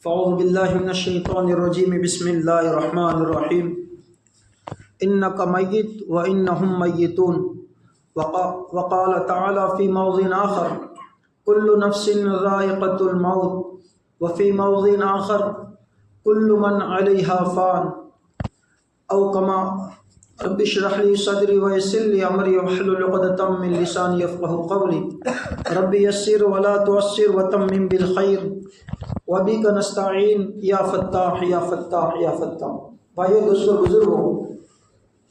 فاعوذ باللہ من الشیطان الرجیم بسم اللہ الرحمن الرحیم انک میت وانہم میتون وقال تعالی فی موضع آخر کل نفس ذائقۃ الموت وفی موضع آخر کل من علیہا فان او کما رب اشرح لی صدری ویسر لی امری واحلل عقدۃ من لسانی یفقهوا قولی رب یسر ولا تعسر وتمم بالخیر وبک نستعین یا فتاح یا فتاح یا فتاح۔ بھائیو دوستو بزرگوں،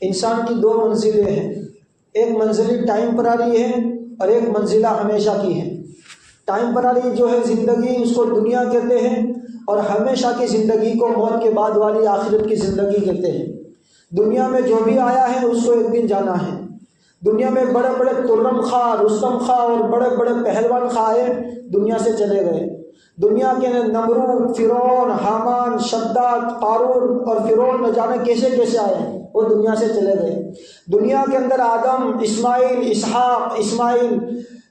انسان کی دو منزلیں ہیں، ایک منزل ٹائمپرری ہے اور ایک منزلہ ہمیشہ کی ہے۔ ٹائمپرری جو ہے زندگی، اس کو دنیا کہتے ہیں، اور ہمیشہ کی زندگی کو موت کے بعد والی آخرت کی زندگی کہتے ہیں۔ دنیا میں جو بھی آیا ہے اس کو ایک دن جانا ہے۔ دنیا میں بڑے بڑے ترم خواہ، رستم خواہ اور بڑے بڑے پہلوان خواہ دنیا سے چلے گئے۔ دنیا کے نمرود، فرعون، حامان، شداد، قارون اور فرعون نہ جانے کیسے کیسے آئے، وہ دنیا سے چلے گئے۔ دنیا کے اندر آدم، اسماعیل، اسحاق، اسماعیل،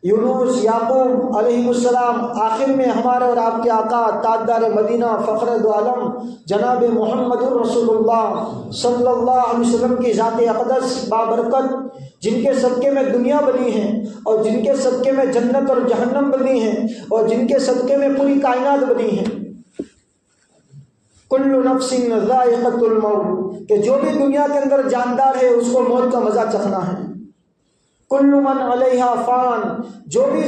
یونس، یعقوب علیہ السلام، آخر میں ہمارے اور آپ کے آقا تاجدار مدینہ فخر دو عالم جناب محمد رسول اللہ صلی اللہ علیہ وسلم کی ذات اقدس بابرکت، جن کے صدقے میں دنیا بنی ہے اور جن کے صدقے میں جنت اور جہنم بنی ہے اور جن کے صدقے میں پوری کائنات بنی ہے۔ کل نفس ذائقۃ الموت، کہ جو بھی دنیا کے اندر جاندار ہے اس کو موت کا مزہ چکھنا ہے۔ کل من علیہا فان، جو بھی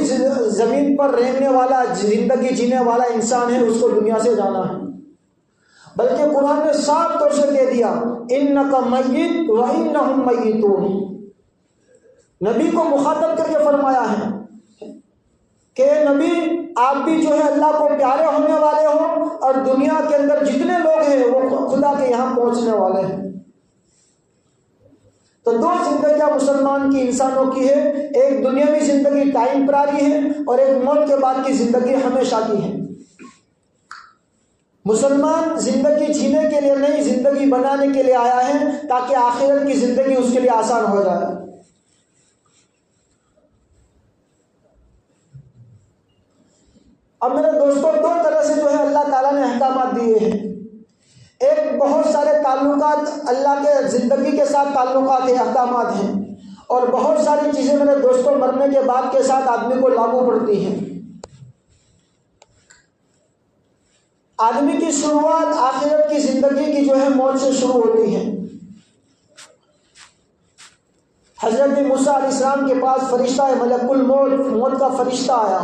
زمین پر رہنے والا، زندگی جینے والا انسان ہے اس کو دنیا سے جانا ہے۔ بلکہ قرآن نے صاف طور سے کہہ دیا انک میت وانہم میتون۔ نبی کو مخاطب کر کے فرمایا ہے کہ نبی آپ بھی جو ہے اللہ کو پیارے ہونے والے ہو، اور دنیا کے اندر جتنے لوگ ہیں وہ خدا کے یہاں پہنچنے والے ہیں۔ تو دو زندگیاں مسلمان کی، انسانوں کی ہے، ایک دنیاوی زندگی ٹائمپرری ہے اور ایک موت کے بعد کی زندگی ہمیشہ کی ہے۔ مسلمان زندگی جینے کے لیے نہیں، زندگی بنانے کے لیے آیا ہے تاکہ آخرت کی زندگی اس کے لیے آسان ہو جائے۔ اب میرے دوستوں، دو طرح سے جو ہے اللہ تعالیٰ نے احکامات دیے ہیں۔ ایک بہت سارے تعلقات اللہ کے زندگی کے ساتھ تعلقات ہیں، احکامات ہیں، اور بہت ساری چیزیں میرے دوستوں مرنے کے بعد کے ساتھ آدمی کو لاگو پڑتی ہیں۔ آدمی کی شروعات آخرت کی زندگی کی جو ہے موت سے شروع ہوتی ہے۔ حضرت موسیٰ علیہ السلام کے پاس فرشتہ ملک الموت، موت کا فرشتہ آیا۔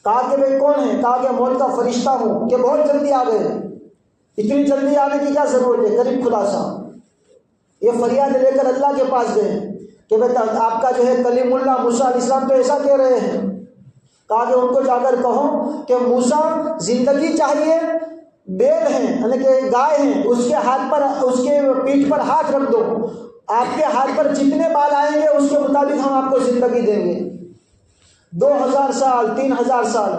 کہا کہ بھئی کون ہے؟ کہا کہ موت کا فرشتہ ہوں۔ کہ بہت جلدی آ گئے، اتنی جلدی آنے کی کیا ضرورت ہے؟ قریب خلاصہ یہ فریاد لے کر اللہ کے پاس گئے کہ بیٹا آپ کا جو ہے کلیم اللہ موسیٰ علیہ السلام تو ایسا کہہ رہے ہیں۔ کہا کہ ان کو جا کر کہو کہ موسیٰ زندگی چاہیے، بیل ہیں یعنی کہ گائے ہیں، اس کے ہاتھ پر، اس کے پیٹھ پر ہاتھ رکھ دو، آپ کے ہاتھ پر جتنے بال آئیں گے اس کے مطابق ہم آپ کو زندگی دیں گے۔ 2000 سال، 3000 سال۔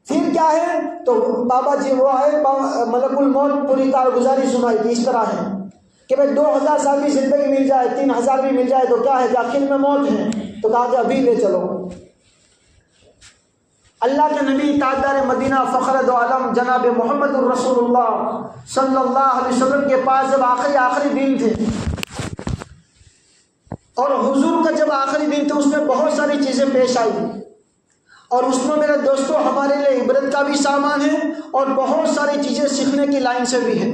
پھر کیا ہے؟ تو بابا جی وہ آئے، ملک الموت پوری کارگزاری سنائی تھی، اس طرح ہے کہ بھائی 2000 سال کی زندگی مل جائے، 3000 بھی مل جائے تو کیا ہے کہ آخر میں موت ہے۔ تو کہا کہ ابھی لے چلو۔ اللہ کے نبی تاجدار مدینہ فخر دو عالم جناب محمد الرسول اللہ صلی اللہ علیہ وسلم کے پاس جب آخری دن تھے، اور حضور کا جب آخری دن تھے، اس میں بہت ساری چیزیں پیش آئی، اور اس میں میرے دوستوں ہمارے لیے عبرت کا بھی سامان ہے اور بہت ساری چیزیں سیکھنے کی لائن سے بھی ہے۔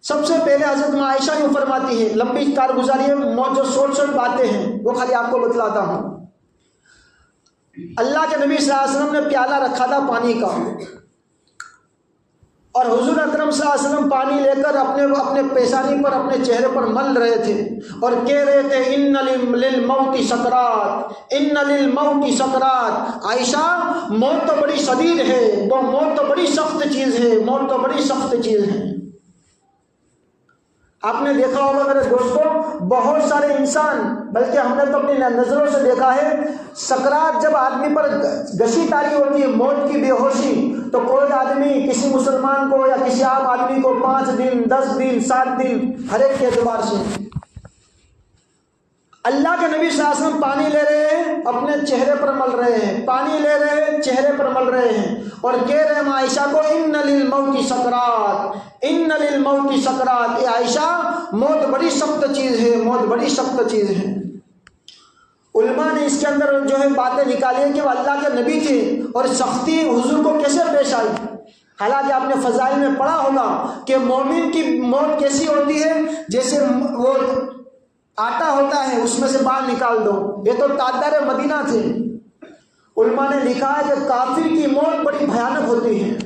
سب سے پہلے حضرت عائشہ یوں فرماتی ہے، لمبی کارگزاری ہے، جو شورٹ باتیں ہیں وہ خالی آپ کو بتلاتا ہوں۔ اللہ کے نبی صلی اللہ علیہ وسلم نے پیالہ رکھا تھا پانی کا، اور حضور اکرم صلی اللہ علیہ وسلم پانی لے کر اپنے پیشانی پر، اپنے چہرے پر مل رہے تھے اور کہہ رہے تھے ان للموت سکرات، ان للموت سکرات۔ عائشہ، موت تو بڑی شدید ہے، وہ موت تو بڑی سخت چیز ہے، موت تو بڑی سخت چیز ہے۔ آپ نے دیکھا ہوگا میرے دوستوں، بہت سارے انسان، بلکہ ہم نے تو اپنی نظروں سے دیکھا ہے، سکرات جب آدمی پر گشی تاری ہوتی ہے، موت کی بے ہوشی، تو کوئی آدمی کسی مسلمان کو یا کسی عام آدمی کو 5 دن، 10 دن، 7 دن، ہر ایک کے اعتبار سے۔ اللہ کے نبی صلی اللہ علیہ وسلم پانی لے رہے ہیں، اپنے چہرے پر مل رہے ہیں، پانی لے رہے ہیں، چہرے پر مل رہے ہیں اور کہہ رہے ہیں عائشہ کو ان للموت سکرات، ان للموت سکرات، اے عائشہ موت بڑی سخت چیز ہے، موت بڑی سخت چیز ہے۔ علماء نے اس کے اندر جو ہے باتیں نکالی ہیں کہ وہ اللہ کے نبی تھے اور سختی حضور کو کیسے پیش آئی۔ حالانکہ آپ نے فضائل میں پڑھا ہوگا کہ مومن کی موت کیسی ہوتی ہے، جیسے وہ آٹا ہوتا ہے اس میں سے باہر نکال دو، یہ تو تاجدار مدینہ تھے۔ علماء نے لکھا ہے کہ کافر کی موت بڑی بھیانک ہوتی ہے،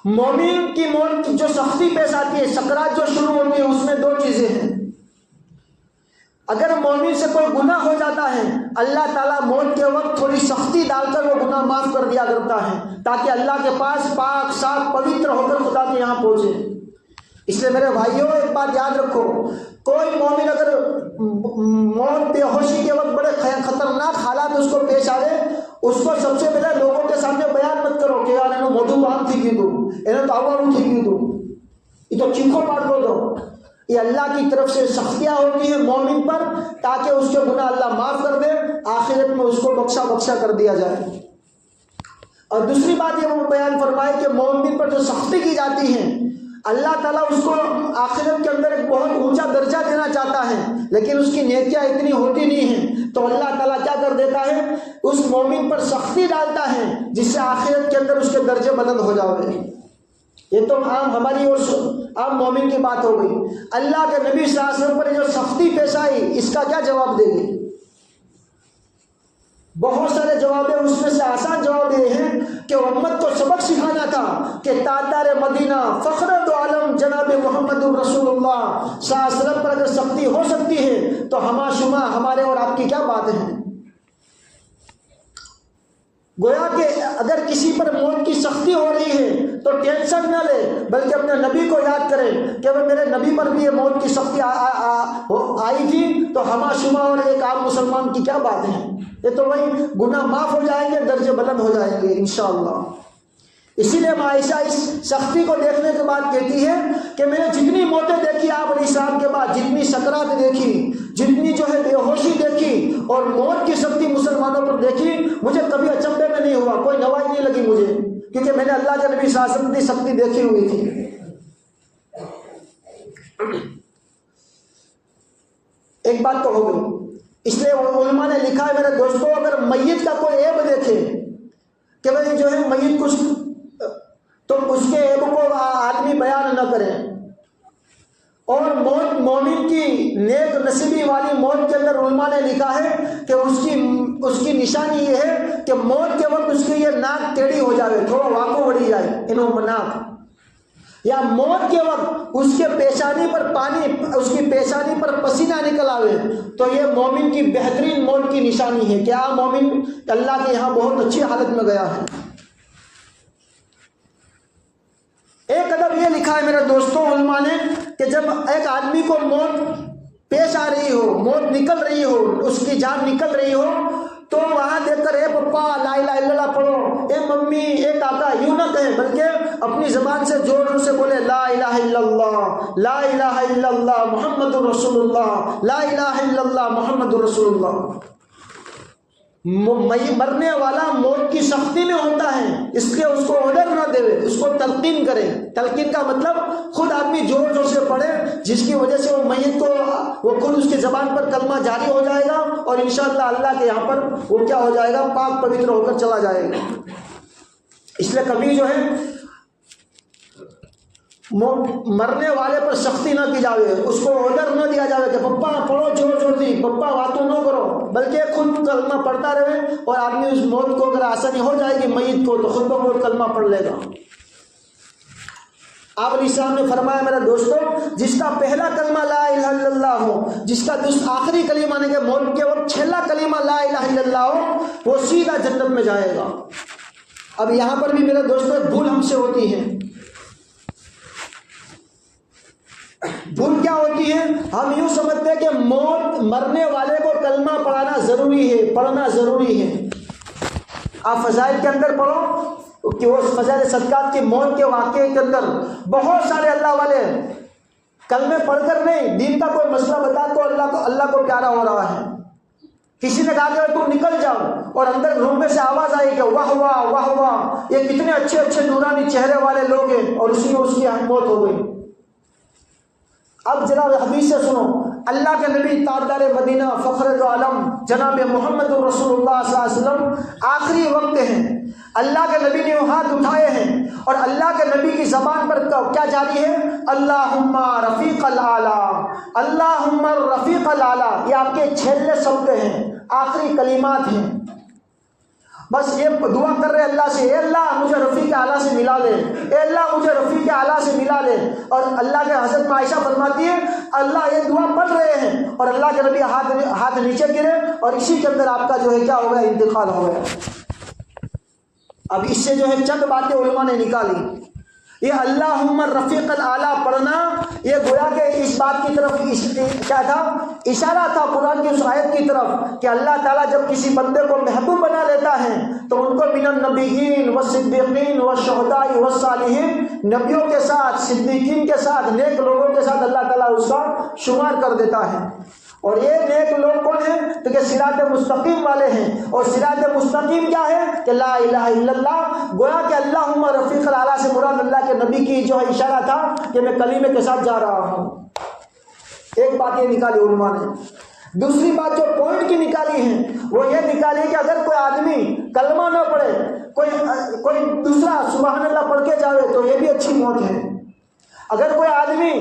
مومن کی موت جو سختی پیش آتی ہے، سکرات جو شروع ہوتی ہے، اس میں دو چیزیں ہیں۔ اگر مومن سے کوئی گناہ ہو جاتا ہے، اللہ تعالیٰ موت کے وقت تھوڑی سختی ڈال کر وہ گناہ معاف کر دیا کرتا ہے تاکہ اللہ کے پاس پاک صاف پوتر ہو کر خدا کے یہاں پہنچے۔ اس لیے میرے بھائیوں ایک بات یاد رکھو، کوئی مومن اگر موت بے ہوشی کے وقت بڑے خطرناک حالات اس کو پیش آئے، اس کو سب سے پہلے لوگوں کے سامنے بیان مت کرو کہ یار انہوں موضوع بان تھی کی دو، انہوں تو آواروں تھی کی دو، یہ تو چیخو پاٹ دو۔ یہ اللہ کی طرف سے سختیاں ہوتی ہیں مومن پر تاکہ اس کے گناہ اللہ معاف کر دے، آخرت میں اس کو بخشا کر دیا جائے۔ اور دوسری بات یہ بیان فرمائے کہ مومن پر جو سختی کی جاتی ہے، اللہ تعالیٰ اس کو آخرت کے اندر ایک بہت اونچا درجہ دینا چاہتا ہے، لیکن اس کی نیکیاں اتنی ہوتی نہیں ہیں، تو اللہ تعالیٰ کیا کر دیتا ہے، اس مومن پر سختی ڈالتا ہے جس سے آخرت کے اندر اس کے درجے بلند ہو جاؤ۔ یہ تو عام ہماری اور عام مومن کی بات ہو گئی۔ اللہ کے نبی صلی اللہ علیہ وسلم پر جو سختی پیش آئی، اس کا کیا جواب دے گی؟ بہت سارے جواب ہیں، اس میں سے آسان جواب یہ ہے کہ امت کو سبق سکھانا تھا کہ تاجدار مدینہ فخر دو عالم جناب محمد الرسول اللہ صلی اللہ علیہ وسلم پر اگر سختی ہو سکتی ہے تو ہما شما ہمارے اور آپ کی کیا بات ہے۔ گویا کہ اگر کسی پر موت کی سختی ہو رہی ہے تو ٹینشن نہ لے، بلکہ اپنے نبی کو یاد کرے کہ وہ میرے نبی پر بھی یہ موت کی سختی آئی تھی، تو ہما شما اور ایک عام مسلمان کی کیا بات ہے۔ یہ تو وہی گناہ معاف ہو جائیں گے، درجے بلند ہو جائیں گے انشاءاللہ۔ اسی لیے عائشہ اس سختی کو دیکھنے کے بعد کہتی ہے کہ میں نے جتنی موتیں دیکھی آپ علیہ السلام کے بعد، جتنی سکرات دیکھی، جتنی جو ہے بے ہوشی دیکھی اور موت کی سختی مسلمانوں پر دیکھی، مجھے کبھی اچنبے میں نہیں ہوا، کوئی نوائی نہیں لگی مجھے، کیونکہ میں نے اللہ کے نبی صلی اللہ علیہ وسلم کی سختی دیکھی ہوئی تھی۔ ایک بات تو ہو گئی۔ اس لیے علماء نے لکھا ہے میرے دوستوں، اگر میت کا کوئی عیب دیکھے کہ بھائی جو ہے میت کچھ، تو اس کے عیب کو آدمی بیان نہ کرے۔ اور موت مومن کی نیک نصیبی والی موت کے اندر علماء نے لکھا ہے کہ اس کی نشانی یہ ہے کہ موت کے وقت اس کی یہ ناک ٹیڑھی ہو جائے، تھوڑا واقع بڑھی جائے انہوں ناک، یا موت کے وقت اس کے پیشانی پر پانی، اس کی پیشانی پر پسینہ نکل آوے، تو یہ مومن کی بہترین موت کی نشانی ہے کہ مومن اللہ کے یہاں بہت اچھی حالت میں گیا ہے۔ ایک ادب یہ لکھا ہے میرے دوستوں علماء نے کہ جب ایک آدمی کو موت پیش آ رہی ہو، موت نکل رہی ہو، اس کی جان نکل رہی ہو، تو وہاں دیکھ کر اے پپا لا الہ الا اللہ پڑھو، اے ممی اے کاکا یوں نہ کہیں، بلکہ اپنی زبان سے زور زور سے بولے لا الہ الا اللہ، لا الہ الا اللہ محمد الرسول اللہ، لا الہ الا اللہ محمد الرسول اللہ۔ مرنے والا موت کی سختی میں ہوتا ہے، اس لیے اس کو آرڈر نہ دے، اس کو تلقین کرے۔ تلقین کا مطلب خود آدمی زور زور سے پڑھے، جس کی وجہ سے وہ میت کو وہ خود اس کی زبان پر کلمہ جاری ہو جائے گا اور انشاءاللہ اللہ کے یہاں پر وہ کیا ہو جائے گا، پاک پوتر ہو کر چلا جائے گا۔ اس لیے کبھی جو ہے مرنے والے پر سختی نہ کی جاوے، اس کو آرڈر نہ دیا جاوے کہ پپا پڑھو زور زور دی، پپا باتوں نہ کرو، بلکہ خود کلمہ پڑھتا رہے، اور آدمی اس موت کو اگر آسانی ہو جائے گی میت کو تو خود بخود کلمہ پڑھ لے گا۔ آپ علیہ السلام نے فرمایا میرے دوستوں، جس کا پہلا کلمہ لا الہ الا اللہ ہو، جس کا آخری کلمہ نہیں کہ موت کے وقت چھیلا کلمہ لا الہ الا اللہ ہو، وہ سیدھا جنت میں جائے گا۔ اب یہاں پر بھی میرے دوستوں ایک بھول ہم سے ہوتی ہے۔ بھول کیا ہوتی ہے؟ ہم یوں سمجھتے ہیں کہ موت مرنے والے کو کلمہ پڑھانا ضروری ہے، پڑھنا ضروری ہے۔ آپ فضائل کے اندر پڑھو کہ وہ فضائل صدقات کی موت کے واقعے کے اندر بہت سارے اللہ والے کلمے پڑھ کر نہیں، دین کا کوئی مسئلہ بتا تو اللہ کو پیارا ہو رہا ہے۔ کسی نے کہا کہ تم نکل جاؤ، اور اندر روم میں سے آواز آئی کہ واہ واہ واہ واہ، یہ کتنے اچھے اچھے نورانی چہرے والے لوگ ہیں، اور اسی میں اس کی موت ہو گئی۔ اب جناب حدیث سے سنو، اللہ کے نبی تاجدار مدینہ فخر عالم جناب محمد رسول اللہ صلی اللہ علیہ وسلم آخری وقت ہیں، اللہ کے نبی نے ہاتھ اٹھائے ہیں، اور اللہ کے نبی کی زبان پر کیا جاری ہے؟ اللہم رفیق الاعلی، اللہم رفیق الاعلی۔ یہ آپ کے چھیلے شبد ہیں، آخری کلمات ہیں۔ بس یہ دعا کر رہے اللہ سے، اے اللہ مجھے رفیق اعلیٰ سے ملا لے، اے اللہ مجھے رفیق اعلیٰ سے ملا لے۔ اور اللہ کے حضرت عائشہ فرماتی ہے اللہ یہ دعا پڑھ رہے ہیں، اور اللہ کے نبی ہاتھ نیچے گرے، اور اسی کے اندر آپ کا جو ہے کیا ہو گیا؟ انتقال ہو گیا۔ اب اس سے جو ہے چند باتیں علماء نے نکالی۔ یہ اللہم رفیق الاعلیٰ پڑھنا، یہ گویا کہ اس بات کی طرف کیا تھا؟ اشارہ تھا قرآن کی اس آیت کی طرف کہ اللہ تعالیٰ جب کسی بندے کو محبوب بنا لیتا ہے تو ان کو من النبیین والصدیقین والشہداء والصالحین، نبیوں کے ساتھ، صدیقین کے ساتھ، نیک لوگوں کے ساتھ اللہ تعالیٰ اس کا شمار کر دیتا ہے۔ اور یہ نیک لوگ کون ہیں؟ تو کہ صراط مستقیم والے ہیں، اور صراط مستقیم کیا ہے؟ کہ لا الہ الا اللہ۔ گویا کہ اللہم رفیق الاعلیٰ سے مراد اللہ کے نبی کی جو ہے اشارہ تھا کہ میں کلیمے کے ساتھ جا رہا ہوں۔ ایک بات یہ نکالی علماء نے۔ دوسری بات جو پوائنٹ کی نکالی ہے وہ یہ نکالی کہ اگر کوئی آدمی کلمہ نہ پڑھے، کوئی دوسرا سبحان اللہ پڑھ کے جاوے تو یہ بھی اچھی موت ہے۔ اگر کوئی آدمی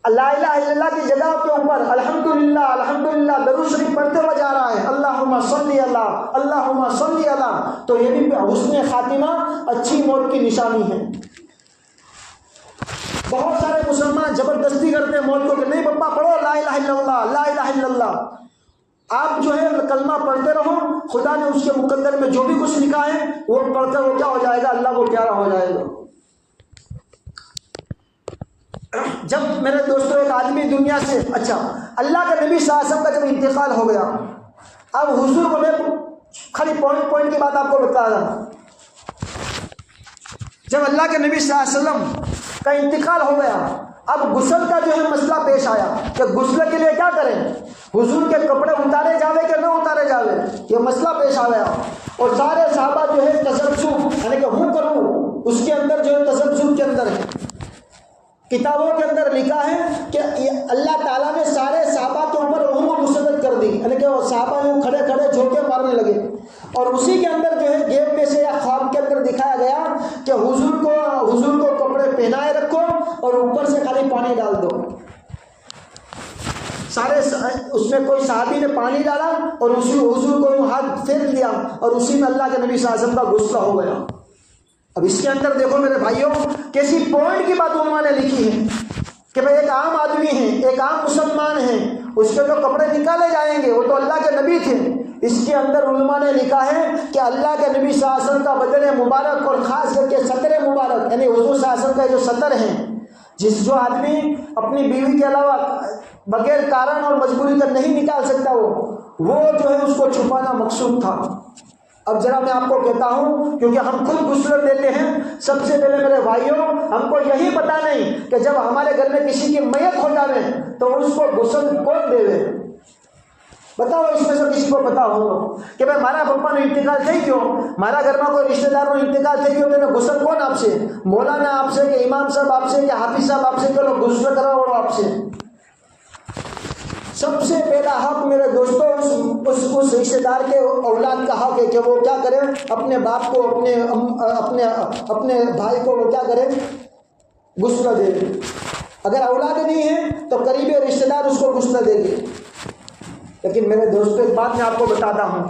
لا الہ الا اللہ کی جگہ کے اوپر الحمدللہ الحمدللہ درود شریف پڑھتے ہوئے جا رہا ہے، اللہم صلی اللہ اللہم صلی اللہ، تو یہ بھی حسن خاتمہ، اچھی موت کی نشانی ہے۔ بہت سارے مسلمان زبردستی کرتے ہیں موت کو کہ نہیں پپا پڑھو لا الہ الا اللہ لا الہ الا اللہ۔ آپ جو ہے کلمہ پڑھتے رہو، خدا نے اس کے مقدر میں جو بھی کچھ لکھا ہے وہ پڑھ کر وہ کیا ہو جائے گا؟ اللہ کو پیارا ہو جائے گا۔ جب میرے دوستوں ایک آدمی دنیا سے، اچھا اللہ کے نبی صلی اللہ علیہ وسلم کا جب انتقال ہو گیا، اب حضور کو میں خالی پوائنٹ کی بات آپ کو بتا رہا ہوں۔ جب اللہ کے نبی صلی اللہ علیہ وسلم کا انتقال ہو گیا، اب غسل کا جو ہے مسئلہ پیش آیا کہ غسل کے لیے کیا کریں؟ حضور کے کپڑے اتارے جاوے کہ نہ اتارے جاوے، یہ مسئلہ پیش آ گیا۔ اور سارے صحابہ جو ہے تذبذب، یعنی کہ ہوں کروں، اس کے اندر جو ہے تذبذب کے اندر ہے۔ کتابوں کے اندر لکھا ہے کہ اللہ تعالیٰ نے سارے صحابہ کے اوپر عمر مسلط کر دی، یعنی کہ وہ صحابہ یوں کھڑے کھڑے جھونکے مارنے لگے، اور اسی کے اندر جو ہے غیب میں سے یا خواب کے اندر دکھایا گیا کہ حضور کو کپڑے پہنائے رکھو اور اوپر سے خالی پانی ڈال دو۔ سارے اس میں کوئی صحابی نے پانی ڈالا اور اسی حضور کو ہاتھ پھیر دیا، اور اسی میں اللہ کے نبی صلی اللہ علیہ وسلم کا غسل ہو گیا۔ اب اس کے اندر دیکھو میرے بھائیوں، کیسی پوائنٹ کی بات علماء نے لکھی ہے کہ بھائی ایک عام آدمی ہے، ایک عام مسلمان ہے، اس کے جو کپڑے نکالے جائیں گے وہ تو اللہ کے نبی تھے۔ اس کے اندر علماء نے لکھا ہے کہ اللہ کے نبی صلی اللہ علیہ وسلم کا بدن مبارک اور خاص کر کے سطر مبارک، یعنی حضور صلی اللہ علیہ وسلم کا جو سطر ہے، جو آدمی اپنی بیوی کے علاوہ بغیر کارن اور مجبوری کا نہیں نکال سکتا، وہ جو ہے اس کو چھپانا مقصود تھا۔ اب ذرا میں آپ کو کہتا ہوں، کیونکہ ہم خود غسل دیتے ہیں، سب سے پہلے میرے بھائیوں ہم کو یہی پتا نہیں کہ جب ہمارے گھر میں کسی کی میت ہو جاوے تو اس کو غسل کون دے دے؟ بتاؤ اس میں سے کسی کو پتا ہو کہ بھائی ہمارا پپا نے انتقال تھے کیوں، ہمارا گھر میں کوئی رشتے دار نے انتقال تھے کیوں، تو غسل کون آپ سے؟ مولانا آپ سے کہ امام صاحب آپ سے کہ حافظ صاحب آپ سے کہ لوگ غسل کراؤ آپ سے؟ سب سے پہلا حق میرے دوستوں اس رشتے دار کے اولاد کا حق ہے کہ وہ کیا کرے، اپنے باپ کو اپنے بھائی کو وہ کیا کرے، غسل دے۔ اگر اولاد نہیں ہے تو قریبی رشتے دار اس کو غسل دے گے۔ لیکن میرے دوستوں ایک بات میں آپ کو بتاتا ہوں،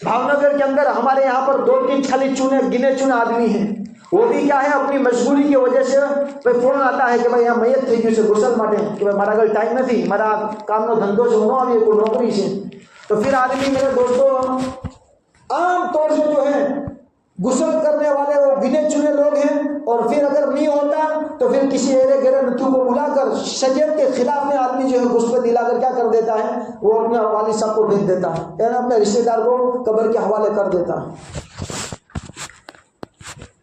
بھاونگر کے اندر ہمارے یہاں پر 2-3 خالی گنے چنے آدمی ہیں، وہ بھی کیا ہے اپنی مجبوری کی وجہ سے فون آتا ہے کہ بھائی یہاں میت تھی کیوں سے غسل ماٹے کہ بھائی ہمارا گل ٹائم نہیں تھی، ہمارا کام نو دھندوں سے ہونا ابھی کوئی نوکری سے، تو پھر آدمی میرے دوستوں عام طور سے جو ہے غسل کرنے والے وہ گنے چنے لوگ ہیں، اور پھر اگر نہیں ہوتا تو پھر کسی ایرے گرے نتو کو بلا کر شریعت کے خلاف میں آدمی جو ہے غسل دلا کر کیا کر دیتا ہے، وہ اپنے والد صاحب کو بھیج دیتا ہے، یعنی اپنے رشتے دار کو قبر کے حوالے کر دیتا ہے۔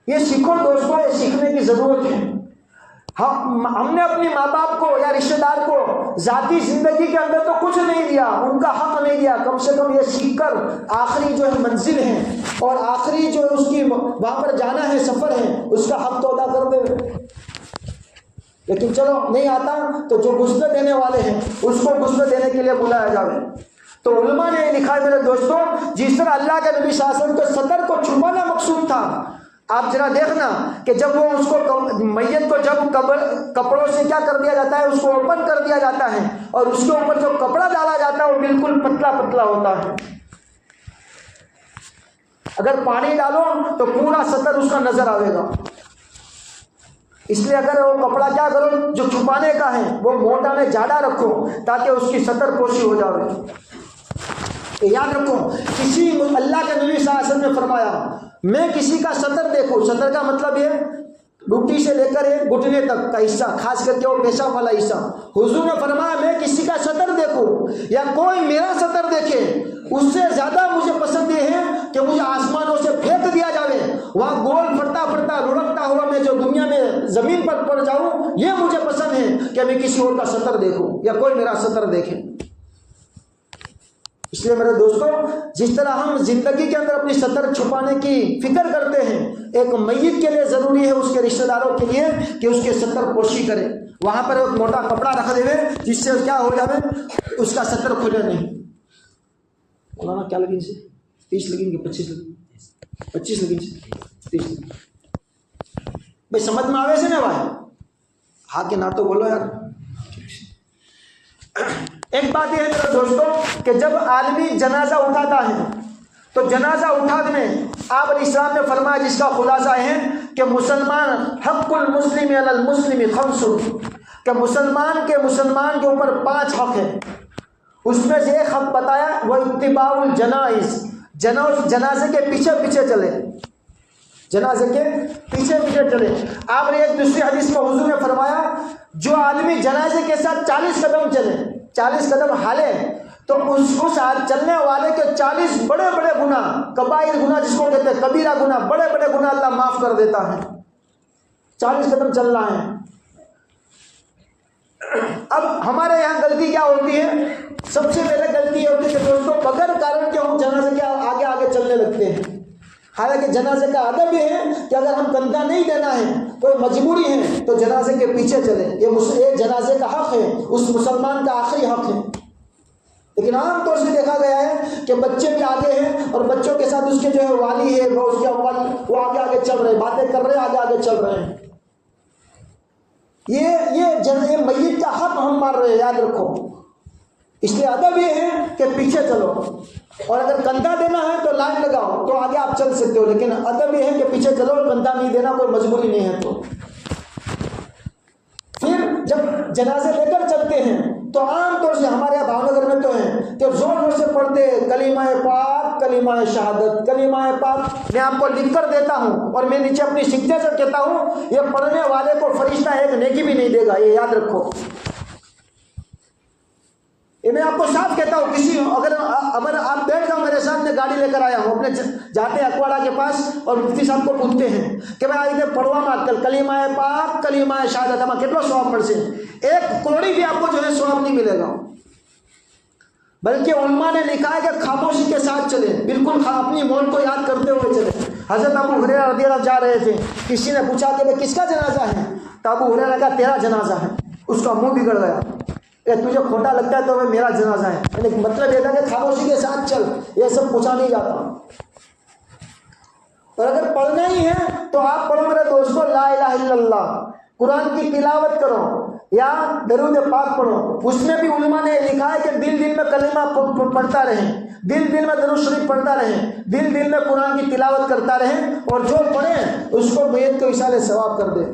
یہ سیکھو دوستوں، یہ سیکھنے کی ضرورت ہے۔ ہم نے اپنی ماں باپ کو یا رشتہ دار کو ذاتی زندگی کے اندر تو کچھ نہیں دیا، ان کا حق نہیں دیا، کم سے کم یہ سیکھ کر آخری جو ہے منزل ہے اور آخری جو ہے اس کی وہاں پر جانا ہے، سفر ہے، اس کا حق تو ادا کر دے۔ لیکن چلو نہیں آتا تو جو غسل دینے والے ہیں اس کو غسل دینے کے لیے بلایا جائے۔ تو علماء نے یہ لکھا ہے میرے دوستوں، جس طرح اللہ کے نبی صلی اللہ علیہ وسلم کے صدر کو چھپانا مقصود تھا، آپ ذرا دیکھنا کہ جب وہ اس کو میت کو جب کپڑوں سے کیا کر دیا جاتا ہے، اس کو اوپن کر دیا جاتا ہے اور اس کے اوپر جو کپڑا ڈالا جاتا ہے وہ بالکل پتلا پتلا ہوتا ہے، اگر پانی ڈالو تو پورا سطر اس کا نظر آئے گا۔ اس لیے اگر وہ کپڑا کیا کرو جو چھپانے کا ہے وہ موٹا میں زیادہ رکھو تاکہ اس کی سطر پوشی ہو جائے۔ یاد رکھو، کسی اللہ کے نبی صلی اللہ علیہ وسلم نے فرمایا میں کسی کا سطر دیکھوں، سطر کا مطلب یہ گھٹی سے لے کر گھٹنے تک کا حصہ، خاص کر کے وہ پیشاب والا حصہ، حضور نے فرمایا میں کسی کا سطر دیکھوں یا کوئی میرا سطر دیکھے، اس سے زیادہ مجھے پسند یہ ہے کہ مجھے آسمانوں سے پھینک دیا جائے، وہاں گول پھرتا پھرتا لڑکتا ہوا میں جو دنیا میں زمین پر پڑ جاؤں، یہ مجھے پسند ہے کہ میں کسی اور کا سطر دیکھوں یا کوئی میرا سطر دیکھے۔ اس لیے میرے دوستوں، جس طرح ہم زندگی کے اندر اپنی سطر چھپانے کی فکر کرتے ہیں، ایک میت کے لیے ضروری ہے اس کے رشتہ داروں کے لیے کہ اس کے سطر پوشی کرے، وہاں پر ایک موٹا کپڑا رکھ دے جس سے کیا ہو جائے اس کا سطر کھلے نہیں۔ مولانا کیا لگیں سے 30 لگیں گے 25 لگیں 25 لگیں سے 30 لگیں بھائی، سمجھ میں آوے سے نا بھائی، ہاں کہ نہ تو بولو یار۔ ایک بات یہ ہے میرے دوستوں کہ جب آدمی جنازہ اٹھاتا ہے تو جنازہ اٹھانے آپ علیہ السلام نے فرمایا، جس کا خلاصہ ہے کہ مسلمان حق المسلم علی المسلم خمس، کہ مسلمان کے اوپر 5 حق ہیں، اس میں سے ایک حق بتایا وہ اتباع الجنائز، جنازے کے پیچھے پیچھے چلے، جنازے کے پیچھے پیچھے چلے۔ آپ نے ایک دوسری حدیث میں حضور نے فرمایا جو آدمی جنازے کے ساتھ 40 قدم چلے، 40 قدم ہالے، تو اس چلنے والے کے 40 بڑے بڑے گناہ، کبائر گناہ جس کو کہتے ہیں، کبیرہ گناہ، بڑے بڑے گناہ اللہ معاف کر دیتا ہے۔ 40 قدم چلنا ہے۔ اب ہمارے یہاں غلطی کیا ہوتی ہے؟ سب سے پہلے غلطی یہ ہوتی ہے کہ دوستوں بغیر کارن کے ہم جنازے کے آگے آگے چلنے لگتے ہیں، حالانکہ جنازے کا ادب یہ ہے کہ اگر ہم کندھا نہیں دینا ہے، کوئی مجبوری ہے تو جنازے کے پیچھے چلیں، یہ جنازے کا حق ہے، اس مسلمان کا آخری حق ہے۔ لیکن عام طور سے دیکھا گیا ہے کہ بچے بھی آگے ہیں اور بچوں کے ساتھ اس کے جو ہے والی ہے وہ اس کے وہ آگے آگے چل رہے ہیں، باتیں کر رہے ہیں، آگے آگے چل رہے ہیں۔ یہ میت کا حق ہم مار رہے ہیں، یاد رکھو۔ اس لیے ادب یہ ہے کہ پیچھے چلو، اور اگر کندھا دینا ہے تو لائن لگاؤ تو آگے آپ چل سکتے ہو، لیکن ادب یہ ہے کہ پیچھے چلو، کندھا نہیں دینا کوئی مجبوری نہیں ہے۔ تو پھر جب جنازے لے کر چلتے ہیں تو عام طور سے ہمارے یہاں بھاؤ نگر میں تو ہے کہ زور زور سے پڑھتے کلمہ پاک، کلمہ شہادت، کلمہ پاک۔ میں آپ کو لکھ کر دیتا ہوں اور میں نیچے اپنی سکتے سے کہتا ہوں یہ پڑھنے والے کو فرشتہ ایک نیکی بھی نہیں دے گا، یہ یاد رکھو۔ یہ میں آپ کو صاف کہتا ہوں، اگر آپ بیٹھ جاؤ میرے سامنے، گاڑی لے کر آیا ہوں، اپنے جاتے ہیں اکواڑا کے پاس اور مفتی صاحب کو پوچھتے ہیں کہ بھائی آئیے پڑھوا مات کل کلمہ پاک، کلمہ شہادت، ہم کتنا ثواب پڑھ سے، ایک کوڑی بھی آپ کو جو ہے ثواب نہیں ملے گا، بلکہ علماء نے لکھا ہے کہ خاموشی کے ساتھ چلے، بالکل اپنی موت کو یاد کرتے ہوئے چلے۔ حضرت ابو ہریرہ رضی اللہ جا رہے تھے، کسی نے پوچھا کہ کس کا جنازہ ہے، تو ابو ہریرہ نے کہا تیرا جنازہ ہے، اس کا منہ بگڑ گیا، تجھے کھوٹا لگتا ہے تو میرا جنازہ ہے، یعنی مطلب یہ تھا کہ خاموشی کے ساتھ چل، یہ سب پوچھا نہیں جاتا۔ اور اگر پڑھنا ہی ہے تو آپ پڑھو میرے دوستوں لا الہ الا اللہ، قرآن کی تلاوت کرو یا درود پاک پڑھو۔ اس میں بھی علماء نے لکھا ہے کہ دل دل میں کلمہ پڑھتا رہیں، دل دل میں درود شریف پڑھتا رہیں، دل دل میں قرآن کی تلاوت کرتا رہیں، اور جو پڑھے اس کو میت کو اصالہ ثواب کر دے۔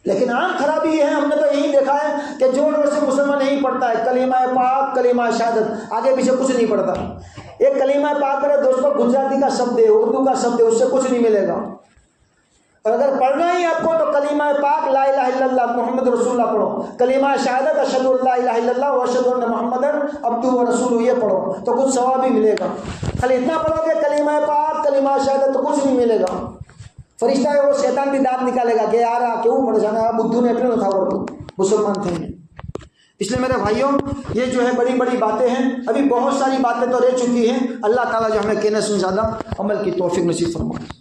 لیکن عام خرابی یہ ہے، ہم نے تو یہی دیکھا ہے کہ جو لوگ سے مسلمان نہیں پڑھتا ہے کلمہ پاک، کلمہ شہادت، آگے پیچھے کچھ نہیں پڑھتا۔ ایک کلمہ پاک میرے دوستوں گجراتی کا شبد ہے، اردو کا شبد ہے، اس سے کچھ نہیں ملے گا۔ اور اگر پڑھنا ہی آپ کو تو کلمہ پاک لا الہ الا اللہ محمد رسول اللہ پڑھو، کلمہ شہادت اشہد ان لا الہ الا اللہ و اشہد ان محمدن عبدہ و رسولہ یہ پڑھو تو کچھ ثواب بھی ملے گا۔ خالی اتنا پڑھو کہ کلمہ پاک، کلمہ شہادت تو کچھ نہیں ملے گا۔ فرشتہ ہے وہ شیطان بھی دانت نکالے گا کہ یار کیوں پریشان ہے بدھو نے اپنے تھا وہ مسلمان تھے. اس لیے میرے بھائیوں یہ جو ہے بڑی بڑی باتیں ہیں، ابھی بہت ساری باتیں تو رہ چکی ہیں. اللہ تعالیٰ جو ہمیں کہنے سے زیادہ عمل کی توفیق نصیب فرمائے.